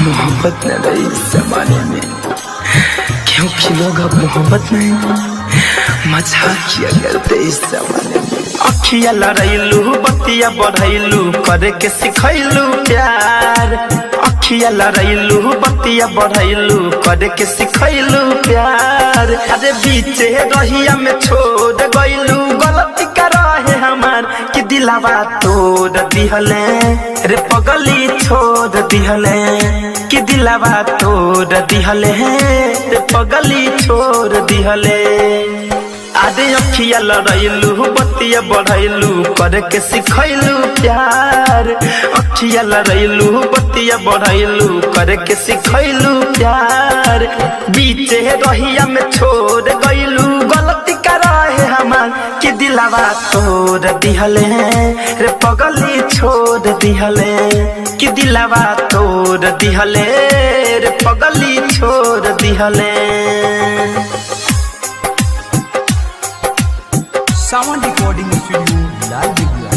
मोहब्बत न रही इस जमाने में, क्योंकि लोग अब मोहब्बत नहीं मजाक किया करते इस जमाने में। अखिया लड़ैलू बतिया बढ़ैलू करे के सिखैलू प्यार, अखिया लड़ैलू बतिया बढ़ैलू करे के सिखैलू प्यार। अरे बीचे रहिया में छोड़ गइलू गलती कर रहे हमार कि दिलावा तोड़ दिहले रे पगली छोड़ दिहले कि दिलावा तोड़ दिहले रे पगली छोड़ दिहले। आदे अखिया लड़ैलू बतिया बढ़ैलू करे के सिखैलू प्यार, अखिया लड़ैलू बतिया बढ़ैलू करे के सिखैलू प्यार। बीचे रहिया में छोड़ गइलू गलती कर रहे हमार कि दिलावा तोड़ दिहले रे पगली छोड़ दिहले कि दिलावा तोड़ दिहले रे पगली छोड़ दिहले। सावन रिकॉर्डिंग स्टूडियो लाल बिगला।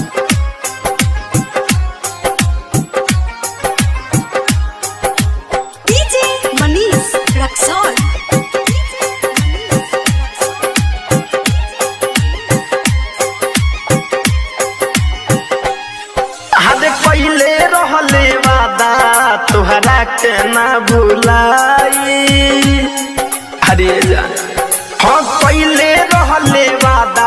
डीजे मनीष रक्सौल। हद पहले रहले वादा तुहरा के ना भुलाई, अरे जान हाँ पहले रहले वादा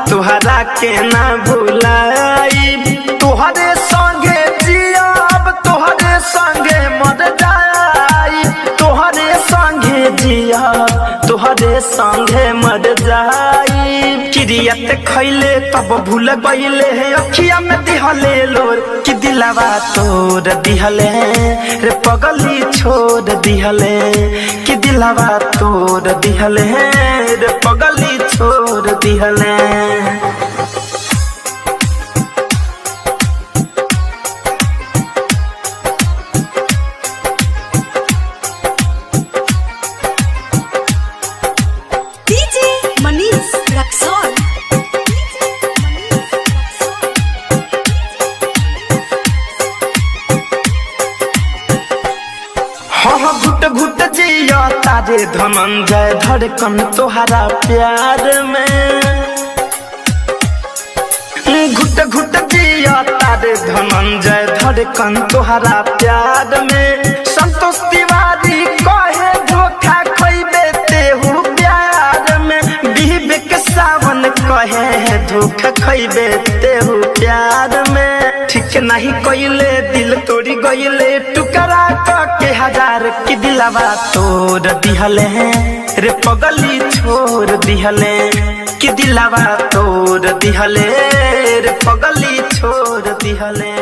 तुहरा के ना भुलाई। तुहरे संगे जियब तुहरे संगे मर जाई, तुहरे संगे जियब तुहरे संगे मर जाई। किरियत खैले तब भूल गइले अखिया में दिहले लोर कि दिलावा तोड़ दिहले रे पगली छोड़ दिहले कि दिलावा तोड़ दिहले रे पगली छोड़ दिहले। डीजे मनीष रक्सौल। हाँ घुट घुट जिया तारे धनंजय धड़कन तोहरा प्यार में, घुट घुट जिया तारे धनंजय धड़कन तोहरा प्यार में। संतोष तिवारी कहे धोखा खइबे तेहू प्यार में, विवेक सावन कहे धोखा खइबे तेहू प्यार में। ठीक नहीं कइले दिल तोड़ी गइले टुकड़ा के हजार कि दिलावा तोड़ दिहले रे पगली छोड़ दिहले कि दिलावा तोड़ दिहले रे पगली छोड़ दिहले।